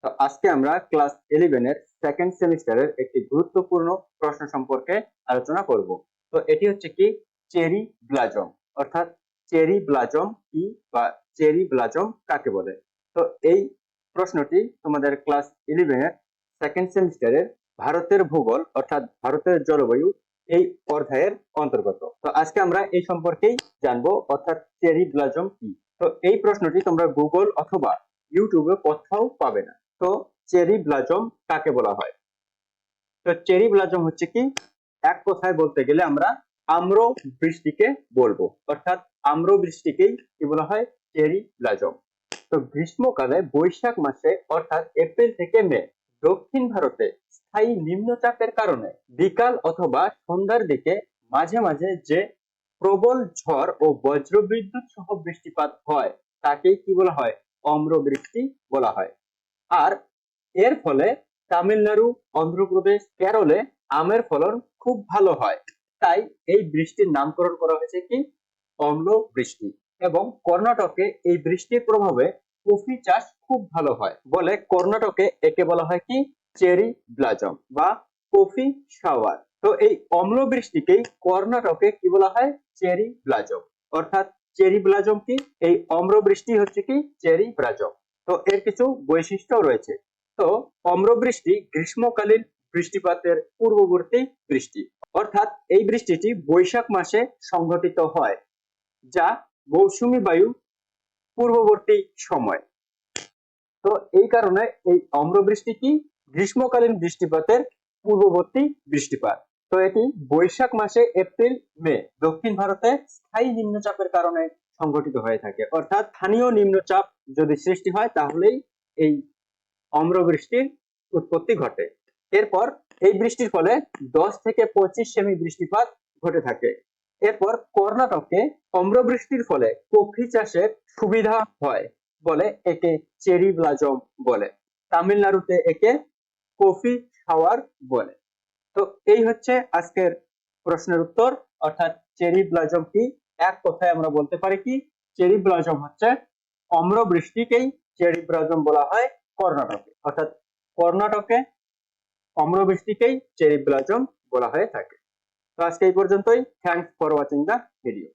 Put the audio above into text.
তো আজকে আমরা ক্লাস 11 এর সেকেন্ড সেমিস্টারের একটি গুরুত্বপূর্ণ প্রশ্ন সম্পর্কে আলোচনা করব। তো এটি হচ্ছে কি চেরি ব্লাজম, অর্থাৎ চেরি ব্লাজম কি বা চেরি ব্লাজম কাকে বলে। তো এই প্রশ্নটি তোমাদের ক্লাস 11 এর সেকেন্ড সেমিস্টারের ভারতের ভূগোল অর্থাৎ ভারতের জলবায়ু এই অধ্যায়ের অন্তর্গত। তো আজকে আমরা এই সম্পর্কেই জানবো, অর্থাৎ চেরি ব্লাজম কি। তো এই প্রশ্নটি তোমরা গুগল অথবা ইউটিউবে কোথাও পাবে না। তো চেরি ব্লাজম কাকে বলা হয়? তো চেরি ব্লাজম হচ্ছে কি, এক কথায় বলতে গেলে আমরা আম্র বৃষ্টিকে বলবো, অর্থাৎ আম্র বৃষ্টিকেই কি বলা হয়? চেরি ব্লাজম। তো গ্রীষ্মকালে বৈশাখ মাসে অর্থাৎ এপ্রিল থেকে মে দক্ষিণ ভারতে স্থায়ী নিম্নচাপের কারণে বিকাল অথবা সন্ধ্যার দিকে মাঝে মাঝে যে প্রবল ঝড় ও বজ্রবিদ্যুৎ সহ বৃষ্টিপাত হয় তাকেই কি বলা হয়? অম্র বৃষ্টি বলা হয়। আর এর ফলে তামিলনাড়ু, অন্ধ্রপ্রদেশ, কেরলে আমের ফলন খুব ভালো হয়। তাই এই বৃষ্টির নামকরণ করা হয়েছে কি অম্ল বৃষ্টি। এবং কর্ণাটকে এই বৃষ্টির প্রভাবে কফি চাষ খুব ভালো হয় বলে কর্ণাটকে একে বলা হয় কি চেরি ব্লাজম বা কফি শাওয়ার। তো এই অম্ল বৃষ্টিকেই কর্ণাটকে কি বলা হয়? চেরি ব্লাজম। অর্থাৎ চেরি ব্লাজম কি, এই অম্ল বৃষ্টি হচ্ছে কি চেরি ব্লাজম। তো এর কিছু বৈশিষ্ট্য রয়েছে। তো অম্লবৃষ্টি গ্রীষ্মকালীন বৃষ্টিপাতের পূর্ববর্তী বৃষ্টি, অর্থাৎ এই বৃষ্টিটি বৈশাখ মাসে সংঘটিত হয়, যা মৌসুমী বায়ু পূর্ববর্তী সময়। তো এই কারণে এই অম্লবৃষ্টি কি গ্রীষ্মকালীন বৃষ্টিপাতের পূর্ববর্তী বৃষ্টিপাত। তো এটি বৈশাখ মাসে এপ্রিল মে দক্ষিণ ভারতে স্থায়ী নিম্নচাপের কারণে সংঘটিত হয়ে থাকে। অর্থাৎ স্থানীয় নিম্নচাপ যদি সৃষ্টি হয় তাহলেই এই অম্লবৃষ্টির উৎপত্তি ঘটে। এরপর এই বৃষ্টির ফলে 10 থেকে 25 সেমি বৃষ্টিপাত ঘটে থাকে। এরপর কর্ণাটকে অম্লবৃষ্টির ফলে কফি চাষের সুবিধা হয় বলে একে চেরি ব্লাজম বলে। তামিলনাড়ুতে একে কফি শাওয়ার বলে। তো এই হচ্ছে আজকের প্রশ্নের উত্তর, অর্থাৎ চেরি ব্লাজম কি। এক কথায় আমরা বলতে পারি কি চেরি ব্লাজম হচ্ছে অম্ল বৃষ্টিকেই চেরি ব্লাজম বলা হয় কর্ণাটকে, অর্থাৎ কর্ণাটকে অম্ল বৃষ্টিকেই চেরি ব্লাজম বলা হয়ে থাকে। তো আজকে এই পর্যন্তই। Thanks for watching the video.